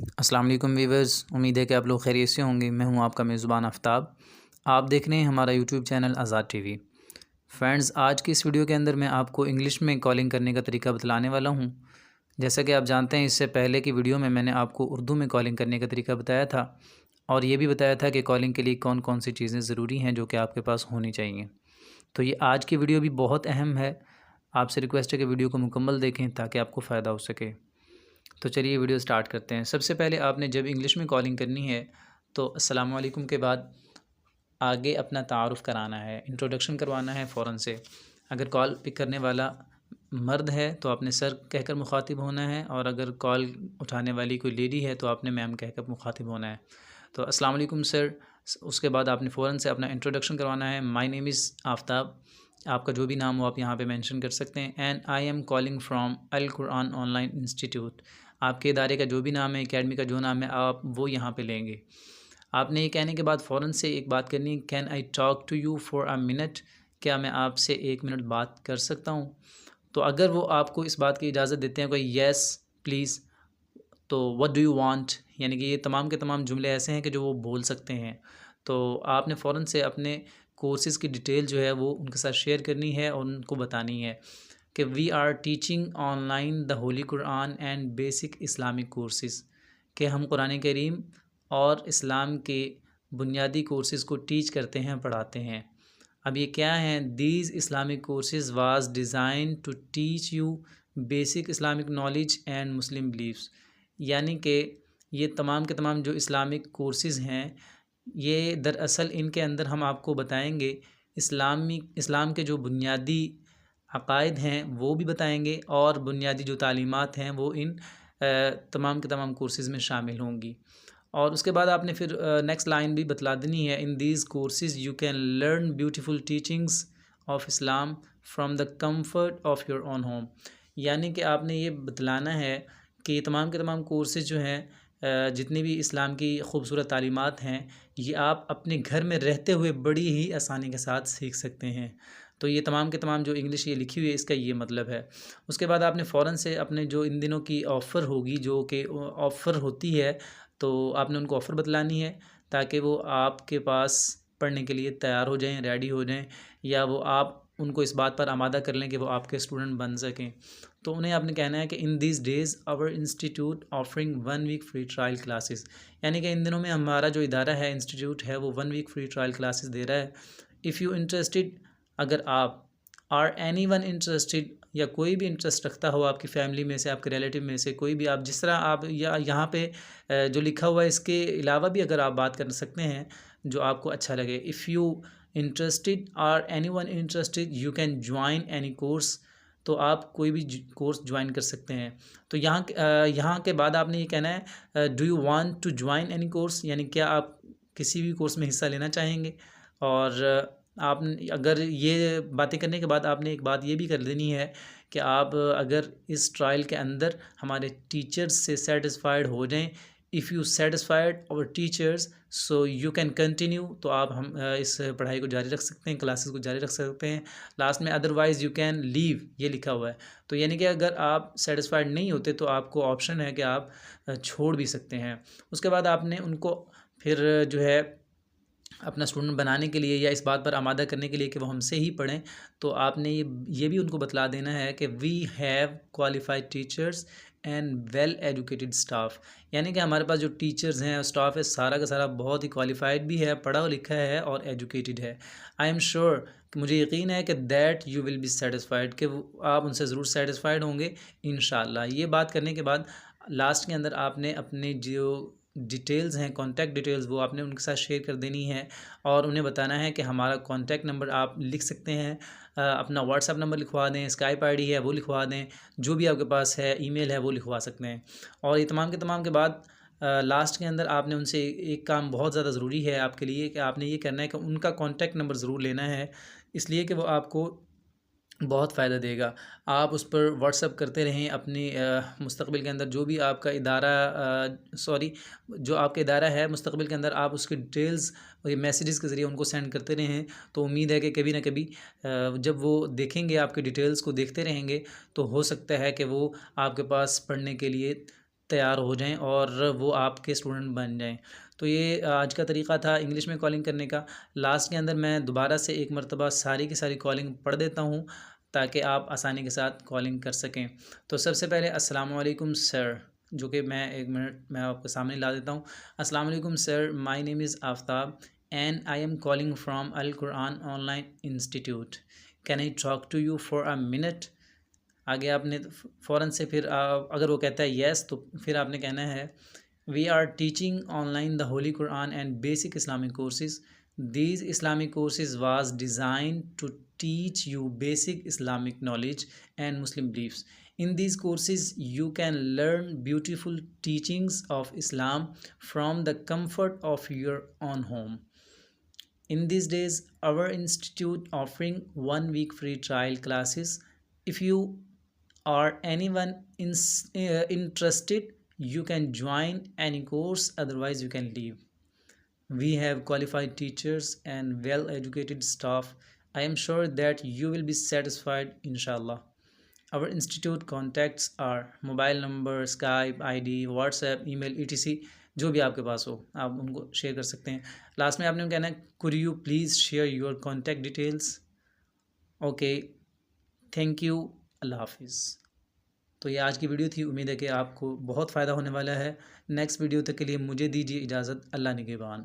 अस्सलाम वालेकुम वीवर्स, उम्मीद है कि आप लोग खैरियत से होंगे। मैं हूं आपका मेज़बान आफ्ताब। आप देख रहे हैं हमारा यूट्यूब चैनल आज़ाद टीवी। फ्रेंड्स, आज की इस वीडियो के अंदर मैं आपको इंग्लिश में कॉलिंग करने का तरीका बतलाने वाला हूं। जैसा कि आप जानते हैं, इससे पहले की वीडियो में मैंने आपको उर्दू में कॉलिंग करने का तरीका बताया था और ये भी बताया था कि कॉलिंग के लिए कौन कौन सी चीज़ें ज़रूरी हैं जो कि आपके पास होनी चाहिए। तो ये आज की वीडियो भी बहुत अहम है। आपसे रिक्वेस्ट है कि वीडियो को मुकम्मल देखें ताकि आपको फ़ायदा हो सके। तो चलिए वीडियो स्टार्ट करते हैं। सबसे पहले आपने जब इंग्लिश में कॉलिंग करनी है तो अस्सलाम वालेकुम के बाद आगे अपना तारुफ़ कराना है, इंट्रोडक्शन करवाना है फ़ौरन से। अगर कॉल पिक करने वाला मर्द है तो आपने सर कहकर मुखातिब होना है, और अगर कॉल उठाने वाली कोई लेडी है तो आपने मैम कहकर मुखातिब होना है। तो अस्सलाम वालेकुम सर। उसके बाद आपने फ़ौरन से अपना इंट्रोडक्शन करवाना है। My name is Aftab. आपका जो भी नाम हो आप यहाँ पे मेंशन कर सकते हैं। And I am calling from Al Quran online institute. आपके इदारे का जो भी नाम है, एकेडमी का जो नाम है, आप वो यहाँ पे लेंगे। आपने ये कहने के बाद फ़ौरन से एक बात करनी है, can I talk to you for a minute. क्या मैं आपसे 1 मिनट बात कर सकता हूँ? तो अगर वो आपको इस बात की इजाज़त देते हैं, कोई येस प्लीज़, तो व्हाट डू यू वांट, यानी कि ये तमाम के तमाम जुमले ऐसे हैं कि जो वो बोल सकते हैं। तो आपने फ़ौरन से अपने कोर्सेज़ की डिटेल जो है वो उनके साथ शेयर करनी है और उनको बतानी है कि we are teaching online the holy Quran and basic Islamic courses, कि हम कुरान करीम और इस्लाम के बुनियादी कोर्सेज़ को टीच करते हैं, पढ़ाते हैं। अब ये क्या हैं? These Islamic courses was design to teach you basic Islamic knowledge and Muslim believes, यानी कि ये तमाम के तमाम जो इस्लामिक कोर्सेज़ हैं, ये दरअसल इनके अंदर हम आपको बताएंगे इस्लाम के जो बुनियादी अकायद हैं वो भी बताएंगे, और बुनियादी जो तालीमात हैं वो इन तमाम के तमाम कोर्सेज़ में शामिल होंगी। और उसके बाद आपने फिर नेक्स्ट लाइन भी बतला देनी है, in these courses you can learn beautiful teachings of Islam from the comfort of your own home. यानी कि आपने ये बतलाना है कि ये तमाम के तमाम कोर्सेज़ जो हैं, जितनी भी इस्लाम की खूबसूरत तालीमात हैं, ये आप अपने घर में रहते हुए बड़ी ही आसानी के साथ सीख सकते हैं। तो ये तमाम के तमाम जो इंग्लिश ये लिखी हुई है, इसका ये मतलब है। उसके बाद आपने फ़ौरन से अपने जो इन दिनों की ऑफ़र होगी, जो कि ऑफ़र होती है, तो आपने उनको ऑफ़र बतलानी है ताकि वो आपके पास पढ़ने के लिए तैयार हो जाएँ, रेडी हो जाएँ, या वो आप उनको इस बात पर आमादा कर लें कि वो आपके स्टूडेंट बन सकें। तो उन्हें आपने कहना है कि in these days our institute offering 1 week free trial classes, यानी कि इन दिनों में हमारा जो इदारा है, इंस्टीट्यूट है, वो 1 वीक फ्री ट्रायल क्लासेस दे रहा है। इफ़ यू इंटरेस्टेड, अगर आप आर एनी वन इंटरेस्टेड, या कोई भी इंटरेस्ट रखता हो आपकी फ़ैमिली में से, आपके रिलेटिव में से कोई भी, आप जिस तरह आप या यहाँ पे जो लिखा हुआ है इसके अलावा भी अगर आप बात कर सकते हैं जो आपको अच्छा लगे। If you interested are any one interested you can join any course, तो आप कोई भी कोर्स ज्वाइन कर सकते हैं। तो यहाँ के बाद आपने ये कहना है, do you want to join any course, यानी क्या आप किसी भी कोर्स में हिस्सा लेना चाहेंगे। और आप अगर ये बातें करने के बाद आपने एक बात ये भी कर देनी है कि आप अगर इस ट्रायल के अंदर हमारे टीचर्स से सेटिस्फाइड हो जाएं, इफ़ यू सेटिस्फाइड और teachers so you can continue, तो आप हम इस पढ़ाई को जारी रख सकते हैं, क्लासेस को जारी रख सकते हैं। लास्ट में अदरवाइज़ यू कैन लीव ये लिखा हुआ है। तो यानी कि अगर आप सेटिस्फाइड नहीं होते तो आपको ऑप्शन है कि आप छोड़ भी सकते हैं। उसके बाद आपने उनको फिर जो है अपना स्टूडेंट बनाने के लिए या इस बात पर आमादा करने के लिए कि वो हमसे ही पढ़ें, तो आपने ये भी उनको बतला देना है कि we have qualified teachers and well educated staff, यानी कि हमारे पास जो टीचर्स हैं, स्टाफ है, सारा का सारा बहुत ही क्वालिफाइड भी है, पढ़ा लिखा है और एजुकेटेड है। आई एम श्योर कि मुझे यकीन है कि that you will be satisfied, कि आप उनसे ज़रूर सेटिस्फाइड होंगे इंशाल्लाह। ये बात करने के बाद लास्ट के अंदर आपने अपने जो डिटेल्स हैं, कॉन्टैक्ट डिटेल्स, वो आपने उनके साथ शेयर कर देनी है, और उन्हें बताना है कि हमारा कॉन्टैक्ट नंबर आप लिख सकते हैं, अपना व्हाट्सएप नंबर लिखवा दें, स्काइप आईडी है वो लिखवा दें, जो भी आपके पास है, ईमेल है वो लिखवा सकते हैं। और ये तमाम के तमाम के बाद लास्ट के अंदर आपने उनसे एक काम बहुत ज़्यादा ज़रूरी है आपके लिए, कि आपने ये करना है कि उनका कॉन्टैक्ट नंबर ज़रूर लेना है, इसलिए कि वो आपको बहुत फ़ायदा देगा। आप उस पर व्हाट्सएप करते रहें अपनी मुस्तक़बिल के अंदर जो भी आपका इदारा जो आपका इदारा है मुस्तक़बिल के अंदर, आप उसकी डिटेल्स ये मैसेजेस के ज़रिए उनको सेंड करते रहें। तो उम्मीद है कि कभी ना कभी जब वो देखेंगे, आपकी डिटेल्स को देखते रहेंगे, तो हो सकता है कि वो आपके पास पढ़ने के लिए तैयार हो जाएं और वो आपके स्टूडेंट बन जाएं। तो ये आज का तरीका था इंग्लिश में कॉलिंग करने का। लास्ट के अंदर मैं दोबारा से एक मरतबा सारी की सारी कॉलिंग पढ़ देता हूँ ताकि आप आसानी के साथ कॉलिंग कर सकें। तो सबसे पहले अस्सलाम वालेकुम सर, जो कि मैं 1 मिनट मैं आपके सामने ला देता हूँ। अस्सलाम वालेकुम sir, my name is Aftab and I am calling from Al Quran online institute. Can I talk to you for a minute. आगे आपने फ़ौरन से फिर अगर वो कहता है येस तो फिर आपने कहना है we are teaching online the holy Quran and basic Islamic courses. These Islamic courses was design to teach you basic Islamic knowledge and Muslim beliefs. In these courses, you can learn beautiful teachings of Islam from the comfort of your own home. In these days, our institute offering 1 week free trial classes. If you or anyone interested, you can join any course, otherwise you can leave. We have qualified teachers and well-educated staff. I am sure that you will be satisfied, inshallah. Our institute contacts are mobile number, Skype, ID, WhatsApp, email, etc. जो भी आपके पास हो आप उनको share कर सकते हैं। Last में आपने कहना है could you please share your contact details. Okay, thank you, अल्लाह हाफिज़। तो ये आज की वीडियो थी, उम्मीद है कि आपको बहुत फ़ायदा होने वाला है। नेक्स्ट वीडियो तक के लिए मुझे दीजिए इजाज़त। अल्लाह निगहबान।